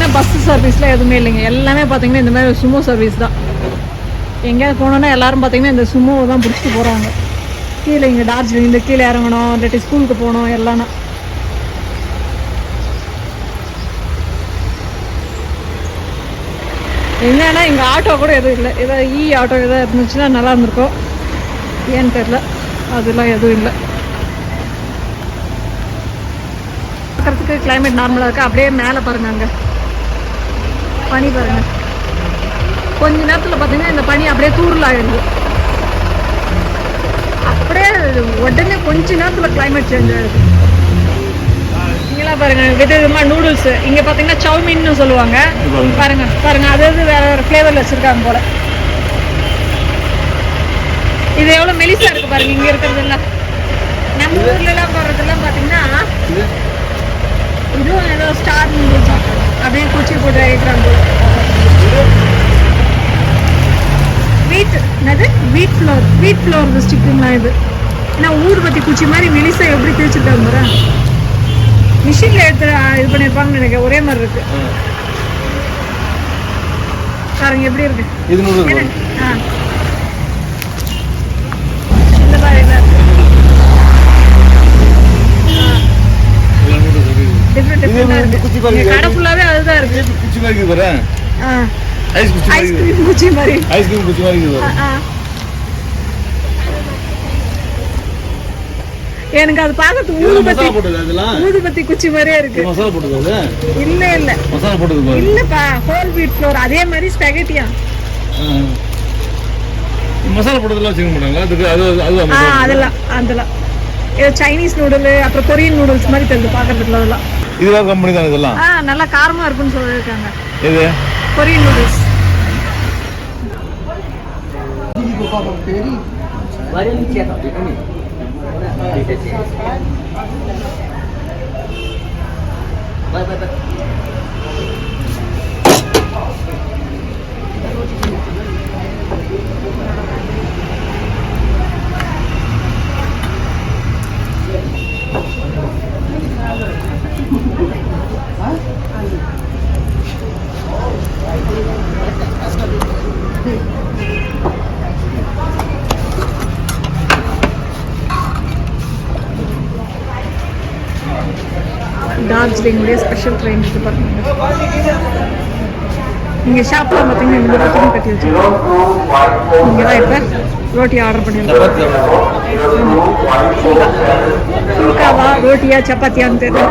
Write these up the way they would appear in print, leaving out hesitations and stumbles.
பார்த்தீங்கன்னா பஸ் சர்வீஸ்லாம் எதுவுமே இல்லைங்க. எல்லாமே பார்த்தீங்கன்னா இந்த மாதிரி சுமோ சர்வீஸ் தான். எங்கேயாவது போனோன்னா எல்லாரும் பார்த்தீங்கன்னா இந்த சுமோ தான் பிடிச்சிட்டு போகிறாங்க. கீழே இங்கே டார்ஜிலிங் இந்த கீழே இறங்கணும், இல்லாட்டி ஸ்கூலுக்கு போகணும் எல்லாமே. என்னன்னா இங்கே ஆட்டோ கூட எதுவும் இல்லை. ஏதாவது ஆட்டோ எதாவது இருந்துச்சுன்னா நல்லா இருந்திருக்கும். ஏன்னு தெரியல, அதெல்லாம் எதுவும் இல்லை. பார்க்குறதுக்கு கிளைமேட் நார்மலாக இருக்குது. அப்படியே மேலே பாருங்கள், அங்கே பனி பாருங்கள். கொஞ்ச நேரத்தில் பார்த்தீங்கன்னா இந்த பனி அப்படியே தூரல் ஆகிடுது. அப்படியே உடனே கொஞ்ச நேரத்தில் கிளைமேட் சேஞ்ச் ஆகிடுது. இங்கெல்லாம் பாருங்கள் விதவிதமாக நூடுல்ஸு. இங்கே பார்த்தீங்கன்னா சவுமீன்னு சொல்லுவாங்க. பாருங்கள் பாருங்கள், அதாவது வேறு வேறு ஃப்ளேவரில் வச்சுருக்காங்க போல். இது எவ்வளோ மெலிசாக இருக்குது பாருங்கள். இங்கே இருக்கிறதெல்லாம் நம்ம ஊர்லலாம் போடுறதெல்லாம் பார்த்தீங்கன்னா இதுவும் ஏதோ ஸ்டார் நூடுல்ஸ் அப்படியே குச்சி போட்டு வைக்கிறாங்க. வீட் ஃப்ளோர் ஸ்டிக்குங்களா இது? ஏன்னா ஊதுபத்தி குச்சி மாதிரி மெலிசா எப்படி தேய்ச்சிருக்காங்க பாரு. மிஷினில் எடுத்து இது பண்ணியிருப்பாங்கன்னு நினைக்கிறேன். ஒரே மாதிரி இருக்கு பாருங்க எப்படி இருக்கு. இந்த மாதிரி கடை ஃபுல்லாவே அதுதான் இருக்கு. ஐஸ்கிரீம் குச்சி மாதிரி. எனக்கு அது பார்க்கறது ஊதுபத்தி குச்சி மாதிரியே இருக்கு. இல்ல இல்லப்பா, ஹோல் வீட் ஃப்ளோர் அதே மாதிரி ஸ்பெகட்டியா மசாலா போட்டதெல்லாம் வச்சுக்க மாட்டாங்களா? அதெல்லாம் அதெல்லாம் ஏதோ சைனீஸ் நூடுல் அப்புறம் கொரியன் நூடுல்ஸ் மாதிரி தெரியுது பார்க்கறதுல. அதெல்லாம் இதுதான் கம்பெனி தான் இதெல்லாம். நல்லா காரமா இருக்குன்னு சொல்லியிருக்காங்க. இது கொரியன் நூடுல்ஸ். டார்ஜிலிங்குடைய ஸ்பெஷல் ட்ரெயின் இது பாருங்க. இங்கே ஷாப்பில் பார்த்தீங்கன்னா இந்த ரோட்டியும் கட்டி வச்சுருக்கோம். இங்கே தான் இப்போ ரோட்டி ஆர்டர் பண்ணியிருக்கோம். ஃபுல்காவா ரோட்டியா சப்பாத்தியான்னு தெரியல.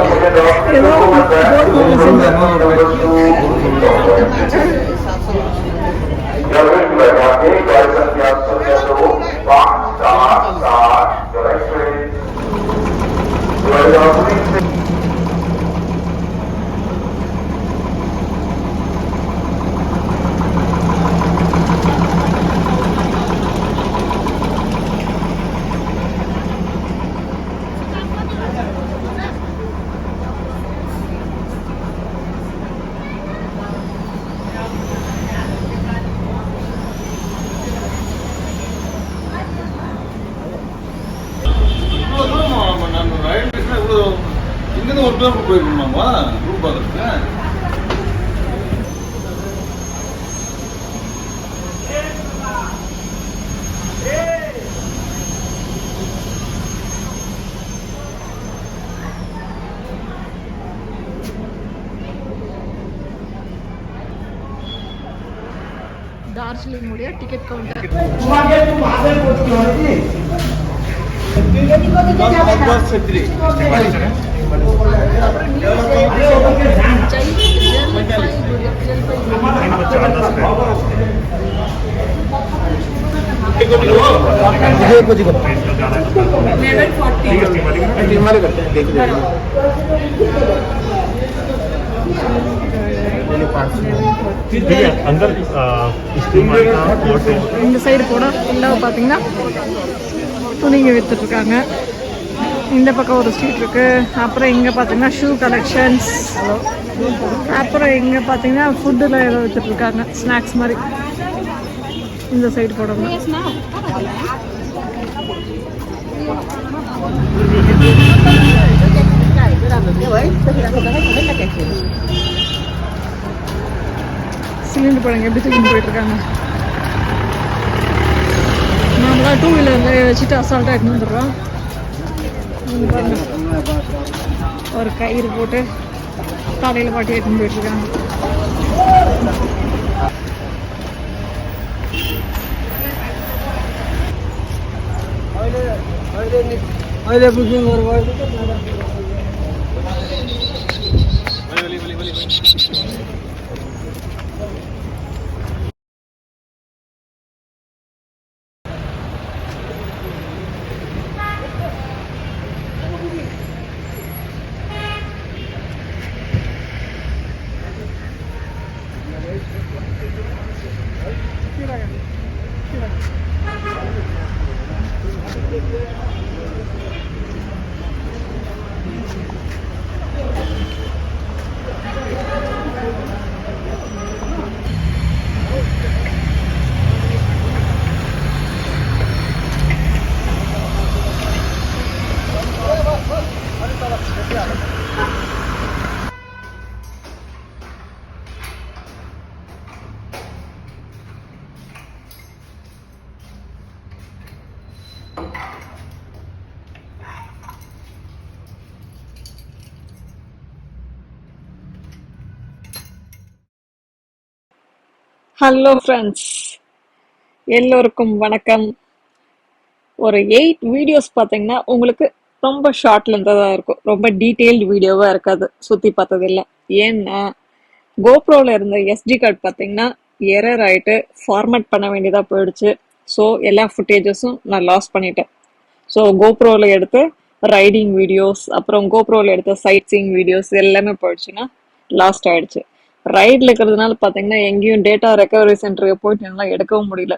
ஏதோ இங்கிருந்து ஒரு கிலோமீட்டர் போயிருக்கணுமாமா ரூட் பார்த்துருக்கு. டார்ஜிலிங் உடைய டிக்கெட் கவுண்டர். இந்த சைடு போட ஃபுல்லாக பார்த்தீங்கன்னா துணிங்க வித்துட்டு இருக்காங்க. இந்த பக்கம் ஒரு ஸ்ட்ரீட் இருக்கு. அப்புறம் இங்கே பார்த்தீங்கன்னா ஷூ கலெக்ஷன்ஸ். அப்புறம் இங்கே பார்த்தீங்கன்னா ஃபுட்டில் ஏதோ வித்துட்டு இருக்காங்க, ஸ்நாக்ஸ் மாதிரி. இந்த சைடு போடணும். பாருங்க எப்படி தூக்கிட்டு போயிட்டு இருக்காங்க. நாமளாம் டூ வீலரில் வச்சுட்டு அசால்ட்டாக எடுத்துன்னு வந்துடுறோம். இங்க பாருங்க ஒரு கயிறு போட்டு தலையில் மாட்டி எடுத்துன்னு போயிட்டு இருக்காங்க. ஹலோ ஃப்ரெண்ட்ஸ், எல்லோருக்கும் வணக்கம். ஒரு 8 வீடியோஸ் பார்த்தீங்கன்னா உங்களுக்கு ரொம்ப ஷார்ட்ல இருந்ததாக இருக்கும். ரொம்ப டீட்டெயில்டு வீடியோவாக இருக்காது. சுற்றி பார்த்தது இல்லை. ஏன்னா கோப்ரோவில் இருந்த எஸ்டி கார்டு பார்த்தீங்கன்னா எரர் ஆகிட்டு ஃபார்மேட் பண்ண வேண்டியதாக போயிடுச்சு. ஸோ எல்லா ஃபுட்டேஜஸும் நான் லாஸ் பண்ணிட்டேன். ஸோ கோப்ரோவில் எடுத்த ரைடிங் வீடியோஸ், அப்புறம் கோப்ரோவில் எடுத்த சைட் சீயிங் வீடியோஸ் எல்லாமே போயிடுச்சுன்னா லாஸ்ட் ஆயிடுச்சு. ரைடில் இருக்கிறதுனால பார்த்தீங்கன்னா எங்கேயும் டேட்டா ரெக்கவரி சென்டருக்கு போயிட்டு என்னால் எடுக்கவும் முடியல.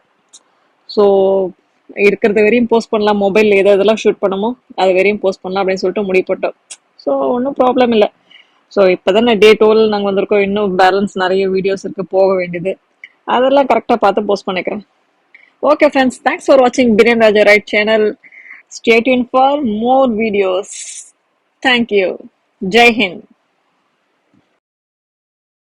ஸோ இருக்கிறத வரையும் போஸ்ட் பண்ணலாம், மொபைலில் எது எதெல்லாம் ஷூட் பண்ணமோ அது வரையும் போஸ்ட் பண்ணலாம் அப்படின்னு சொல்லிட்டு முடிவு போட்டோம். ஸோ ஒன்றும் ப்ராப்ளம் இல்லை. ஸோ இப்போ தானே டே 12 நாங்கள் வந்திருக்கோம். இன்னும் பேலன்ஸ் நிறைய வீடியோஸ் இருக்குது போக வேண்டியது. அதெல்லாம் கரெக்டாக பார்த்து போஸ்ட் பண்ணிக்கிறேன். ஓகே ஃப்ரெண்ட்ஸ், தேங்க்ஸ் ஃபார் வாட்சிங் Priyan Raja right channel. Stay tuned for more videos. Thank you. Jai Hind.